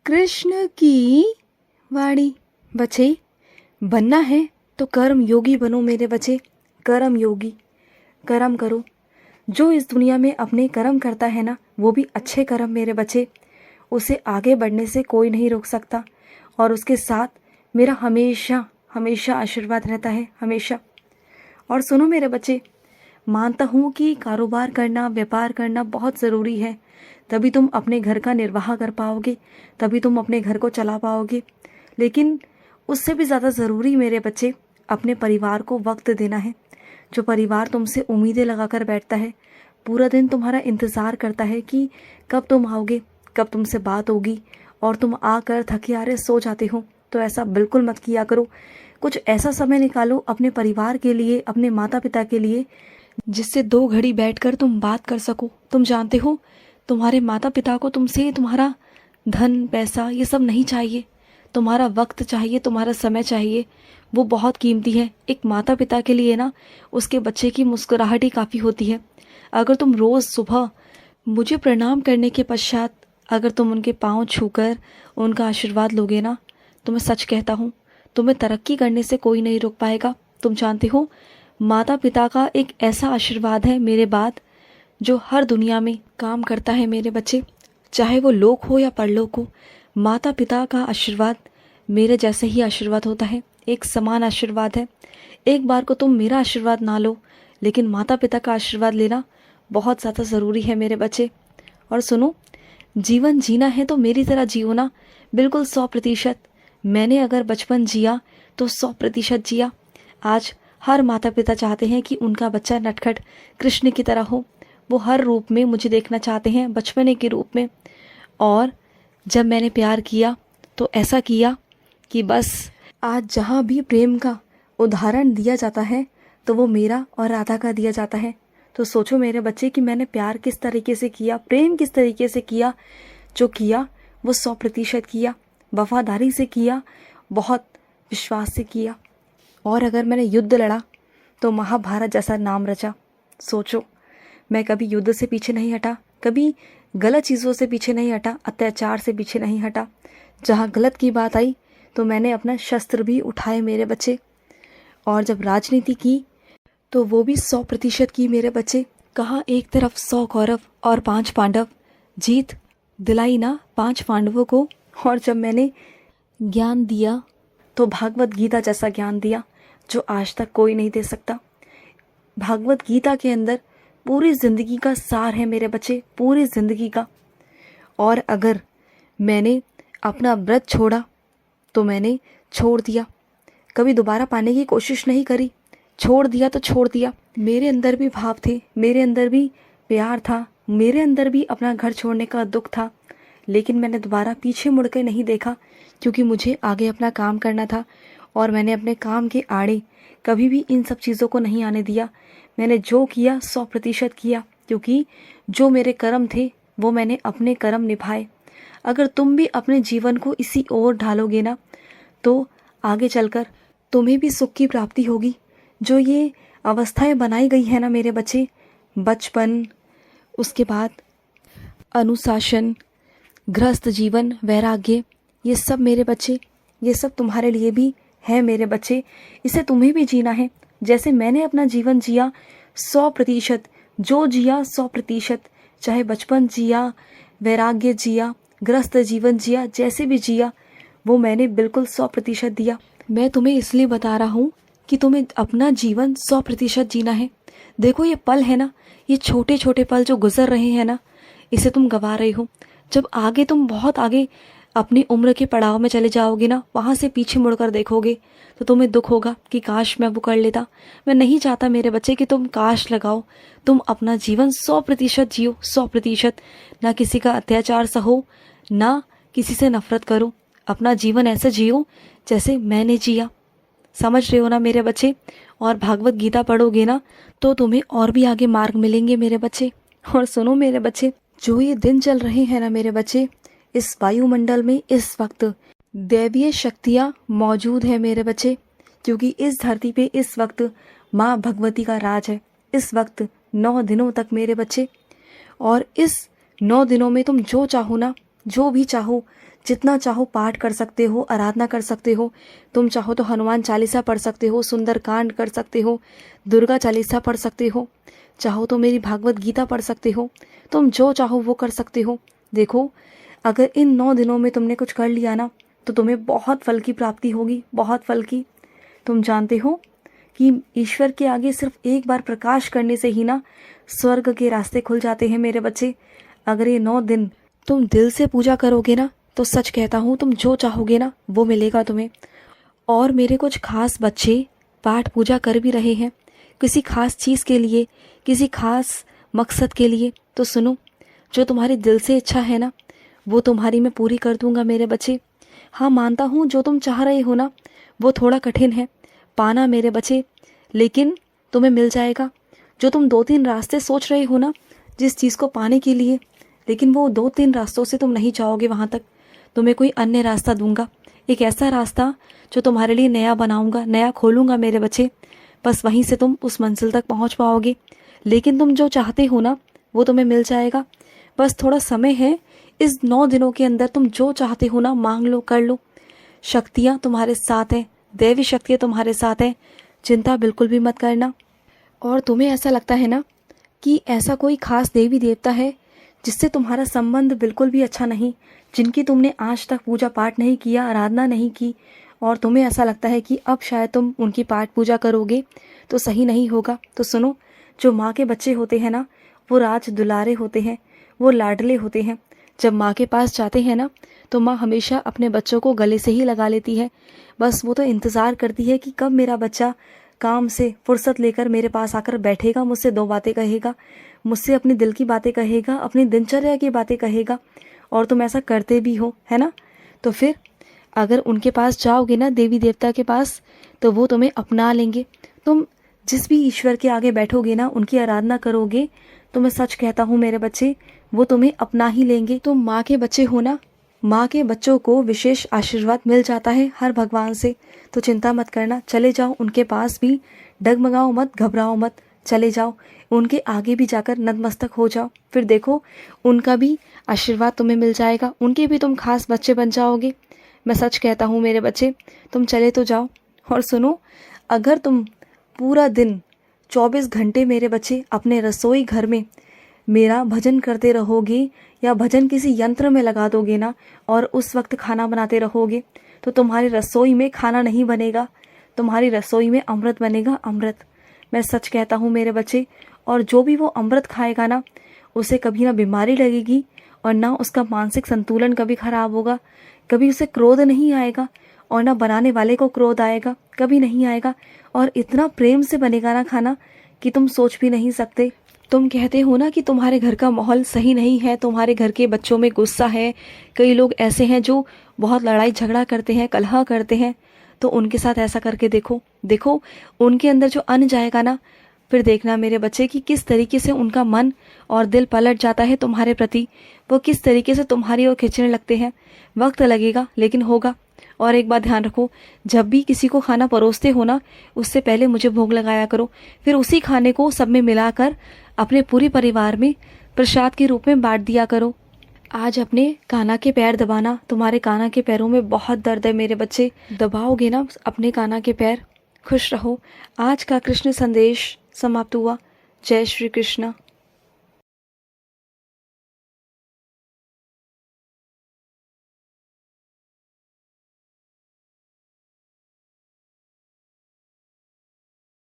कृष्ण की वाणी। बच्चे, बनना है तो कर्म योगी बनो मेरे बच्चे। कर्म योगी, कर्म करो। जो इस दुनिया में अपने कर्म करता है ना, वो भी अच्छे कर्म मेरे बच्चे, उसे आगे बढ़ने से कोई नहीं रोक सकता। और उसके साथ मेरा हमेशा हमेशा आशीर्वाद रहता है, हमेशा। और सुनो मेरे बच्चे, मानता हूँ कि कारोबार करना, व्यापार करना बहुत ज़रूरी है। तभी तुम अपने घर का निर्वाह कर पाओगे, तभी तुम अपने घर को चला पाओगे। लेकिन उससे भी ज़्यादा ज़रूरी मेरे बच्चे, अपने परिवार को वक्त देना है। जो परिवार तुमसे उम्मीदें लगाकर बैठता है, पूरा दिन तुम्हारा इंतज़ार करता है कि कब तुम आओगे, कब तुमसे बात होगी, और तुम आकर थके हारे सो जाते हो, तो ऐसा बिल्कुल मत किया करो। कुछ ऐसा समय निकालो अपने परिवार के लिए, अपने माता पिता के लिए, जिससे 2 घड़ी बैठकर तुम बात कर सको। तुम जानते हो, तुम्हारे माता पिता को तुमसे तुम्हारा धन पैसा ये सब नहीं चाहिए, तुम्हारा वक्त चाहिए, तुम्हारा समय चाहिए। वो बहुत कीमती है। एक माता पिता के लिए ना, उसके बच्चे की मुस्कुराहट ही काफ़ी होती है। अगर तुम रोज़ सुबह मुझे प्रणाम करने के पश्चात अगर तुम उनके पाँव छूकर उनका आशीर्वाद लोगे ना, तो मैं सच कहता हूँ, तुम्हें तरक्की करने से कोई नहीं रोक पाएगा। तुम जानते हो, माता पिता का एक ऐसा आशीर्वाद है मेरे बाद, जो हर दुनिया में काम करता है मेरे बच्चे। चाहे वो लोक हो या परलोक हो, माता पिता का आशीर्वाद मेरे जैसे ही आशीर्वाद होता है, एक समान आशीर्वाद है। एक बार को तुम मेरा आशीर्वाद ना लो, लेकिन माता पिता का आशीर्वाद लेना बहुत ज़्यादा ज़रूरी है मेरे बच्चे। और सुनो, जीवन जीना है तो मेरी तरह जियो ना, बिल्कुल 100%। मैंने अगर बचपन जिया तो 100% जिया। आज हर माता पिता चाहते हैं कि उनका बच्चा नटखट कृष्ण की तरह हो। वो हर रूप में मुझे देखना चाहते हैं, बचपने के रूप में। और जब मैंने प्यार किया तो ऐसा किया कि बस आज जहाँ भी प्रेम का उदाहरण दिया जाता है, तो वो मेरा और राधा का दिया जाता है। तो सोचो मेरे बच्चे कि मैंने प्यार किस तरीके से किया, प्रेम किस तरीके से किया। जो किया वो 100% किया, वफादारी से किया, बहुत विश्वास से किया। और अगर मैंने युद्ध लड़ा तो महाभारत जैसा नाम रचा। सोचो, मैं कभी युद्ध से पीछे नहीं हटा, कभी गलत चीज़ों से पीछे नहीं हटा, अत्याचार से पीछे नहीं हटा। जहाँ गलत की बात आई तो मैंने अपना शस्त्र भी उठाए मेरे बच्चे। और जब राजनीति की तो वो भी 100% की मेरे बच्चे। कहाँ एक तरफ 100 कौरव और 5 पांडव, जीत दिलाई ना 5 पांडवों को। और जब मैंने ज्ञान दिया तो भागवत गीता जैसा ज्ञान दिया, जो आज तक कोई नहीं दे सकता। भागवत गीता के अंदर पूरी ज़िंदगी का सार है मेरे बच्चे, पूरी ज़िंदगी का। और अगर मैंने अपना व्रत छोड़ा तो मैंने छोड़ दिया, कभी दोबारा पाने की कोशिश नहीं करी। छोड़ दिया तो छोड़ दिया। मेरे अंदर भी भाव थे, मेरे अंदर भी प्यार था, मेरे अंदर भी अपना घर छोड़ने का दुख था, लेकिन मैंने दोबारा पीछे मुड़ के नहीं देखा, क्योंकि मुझे आगे अपना काम करना था। और मैंने अपने काम के आड़े कभी भी इन सब चीज़ों को नहीं आने दिया। मैंने जो किया 100% किया, क्योंकि जो मेरे कर्म थे वो मैंने अपने कर्म निभाए। अगर तुम भी अपने जीवन को इसी ओर ढालोगे ना, तो आगे चलकर तुम्हें भी सुख की प्राप्ति होगी। जो ये अवस्थाएं बनाई गई है ना मेरे बच्चे, बचपन, उसके बाद अनुशासन, गृहस्थ जीवन, वैराग्य, ये सब मेरे बच्चे, ये सब तुम्हारे लिए भी है मेरे बच्चे। इसे तुम्हें भी जीना है। जैसे मैंने अपना जीवन जिया 100%, जो जिया 100%, चाहे बचपन जिया, वैराग्य जिया, गृहस्थ जीवन जिया, जैसे भी जिया, वो मैंने बिल्कुल 100% दिया। मैं तुम्हें इसलिए बता रहा हूँ कि तुम्हें अपना जीवन 100% जीना है। देखो, ये पल है ना, ये छोटे छोटे पल जो गुजर रहे हैं ना, इसे तुम गंवा रहे हो। जब आगे तुम बहुत आगे अपनी उम्र के पड़ाव में चले जाओगे ना, वहाँ से पीछे मुड़कर देखोगे तो तुम्हें दुख होगा कि काश मैं वो कर लेता। मैं नहीं चाहता मेरे बच्चे कि तुम काश लगाओ। तुम अपना जीवन 100% जियो, 100%। ना किसी का अत्याचार सहो, ना किसी से नफरत करो। अपना जीवन ऐसे जियो जैसे मैंने जिया। समझ रहे हो ना मेरे बच्चे? और भागवत गीता पढ़ोगे ना तो तुम्हें और भी आगे मार्ग मिलेंगे मेरे बच्चे। और सुनो मेरे बच्चे, जो ये दिन चल रहे हैं ना मेरे बच्चे, इस वायुमंडल में इस वक्त दैवीय शक्तियाँ मौजूद है मेरे बच्चे, क्योंकि इस धरती पे इस वक्त माँ भगवती का राज है। इस वक्त 9 दिनों तक मेरे बच्चे, और इस 9 दिनों में तुम जो चाहो ना, जो भी चाहो, जितना चाहो पाठ कर सकते हो, आराधना कर सकते हो। तुम चाहो तो हनुमान चालीसा पढ़ सकते हो, सुंदरकांड कर सकते हो, दुर्गा चालीसा पढ़ सकते हो, चाहो तो मेरी भागवत गीता पढ़ सकते हो। तुम जो चाहो वो कर सकते हो। देखो, अगर इन 9 दिनों में तुमने कुछ कर लिया ना तो तुम्हें बहुत फल की प्राप्ति होगी, बहुत फल की। तुम जानते हो कि ईश्वर के आगे सिर्फ एक बार प्रकाश करने से ही ना स्वर्ग के रास्ते खुल जाते हैं मेरे बच्चे। अगर ये 9 दिन तुम दिल से पूजा करोगे ना तो सच कहता हूँ, तुम जो चाहोगे ना वो मिलेगा तुम्हें। और मेरे कुछ खास बच्चे पाठ पूजा कर भी रहे हैं किसी खास चीज़ के लिए, किसी खास मकसद के लिए। तो सुनो, जो तुम्हारी दिल से इच्छा है ना वो तुम्हारी मैं पूरी कर दूंगा मेरे बच्चे। हाँ, मानता हूँ जो तुम चाह रहे हो ना वो थोड़ा कठिन है पाना मेरे बच्चे, लेकिन तुम्हें मिल जाएगा। जो तुम 2-3 रास्ते सोच रहे हो ना जिस चीज़ को पाने के लिए, लेकिन वो 2-3 रास्तों से तुम नहीं जाओगे वहाँ तक। तुम्हें कोई अन्य रास्ता दूंगा, एक ऐसा रास्ता जो तुम्हारे लिए नया बनाऊंगा, नया खोलूंगा मेरे बच्चे। बस वहीं से तुम उस मंजिल तक पहुँच पाओगे। लेकिन तुम जो चाहते हो ना वो तुम्हें मिल जाएगा। बस थोड़ा समय है, इस 9 दिनों के अंदर तुम जो चाहते हो ना मांग लो, कर लो। शक्तियाँ तुम्हारे साथ हैं, दैवी शक्तियाँ तुम्हारे साथ हैं, चिंता बिल्कुल भी मत करना। और तुम्हें ऐसा लगता है ना कि ऐसा कोई खास देवी देवता है जिससे तुम्हारा संबंध बिल्कुल भी अच्छा नहीं, जिनकी तुमने आज तक पूजा पाठ नहीं किया, आराधना नहीं की, और तुम्हें ऐसा लगता है कि अब शायद तुम उनकी पाठ पूजा करोगे तो सही नहीं होगा। तो सुनो, जो माँ के बच्चे होते हैं ना वो राज दुलारे होते हैं, वो लाडले होते हैं। जब माँ के पास जाते हैं ना तो माँ हमेशा अपने बच्चों को गले से ही लगा लेती है। बस वो तो इंतज़ार करती है कि कब मेरा बच्चा काम से फुर्सत लेकर मेरे पास आकर बैठेगा, मुझसे 2 बातें कहेगा, मुझसे अपने दिल की बातें कहेगा, अपनी दिनचर्या की बातें कहेगा। और तुम ऐसा करते भी हो, है ना? तो फिर अगर उनके पास जाओगे ना, देवी देवता के पास, तो वो तुम्हें अपना लेंगे। तुम जिस भी ईश्वर के आगे बैठोगे ना, उनकी आराधना करोगे, तो मैं सच कहता हूँ मेरे बच्चे, वो तुम्हें अपना ही लेंगे। तुम माँ के बच्चे हो ना, माँ के बच्चों को विशेष आशीर्वाद मिल जाता है हर भगवान से। तो चिंता मत करना, चले जाओ उनके पास भी, डगमगाओ मत, घबराओ मत, चले जाओ उनके आगे भी जाकर नतमस्तक हो जाओ। फिर देखो उनका भी आशीर्वाद तुम्हें मिल जाएगा, उनके भी तुम खास बच्चे बन जाओगे। मैं सच कहता हूँ मेरे बच्चे, तुम चले तो जाओ। और सुनो, अगर तुम पूरा दिन 24 घंटे मेरे बच्चे अपने रसोई घर में मेरा भजन करते रहोगे या भजन किसी यंत्र में लगा दोगे ना और उस वक्त खाना बनाते रहोगे, तो तुम्हारी रसोई में खाना नहीं बनेगा, तुम्हारी रसोई में अमृत बनेगा, अमृत। मैं सच कहता हूँ मेरे बच्चे। और जो भी वो अमृत खाएगा ना उसे कभी ना बीमारी लगेगी और ना उसका मानसिक संतुलन कभी खराब होगा, कभी उसे क्रोध नहीं आएगा और ना बनाने वाले को क्रोध आएगा, कभी नहीं आएगा। और इतना प्रेम से बनेगा ना खाना कि तुम सोच भी नहीं सकते। तुम कहते हो ना कि तुम्हारे घर का माहौल सही नहीं है, तुम्हारे घर के बच्चों में गुस्सा है, कई लोग ऐसे हैं जो बहुत लड़ाई झगड़ा करते हैं, कलह करते हैं। तो उनके साथ ऐसा करके देखो, देखो उनके अंदर जो अन्न जाएगा ना, फिर देखना मेरे बच्चे कि किस तरीके से उनका मन और दिल पलट जाता है तुम्हारे प्रति, वो किस तरीके से तुम्हारी ओर खींचने लगते हैं। वक्त लगेगा लेकिन होगा। और एक बात ध्यान रखो, जब भी किसी को खाना परोसते हो ना उससे पहले मुझे भोग लगाया करो, फिर उसी खाने को सब में मिलाकर अपने पूरे परिवार में प्रसाद के रूप में बांट दिया करो। आज अपने कान्हा के पैर दबाना, तुम्हारे कान्हा के पैरों में बहुत दर्द है मेरे बच्चे, दबाओगे ना अपने कान्हा के पैर। खुश रहो। आज का कृष्ण संदेश समाप्त हुआ। जय श्री कृष्ण।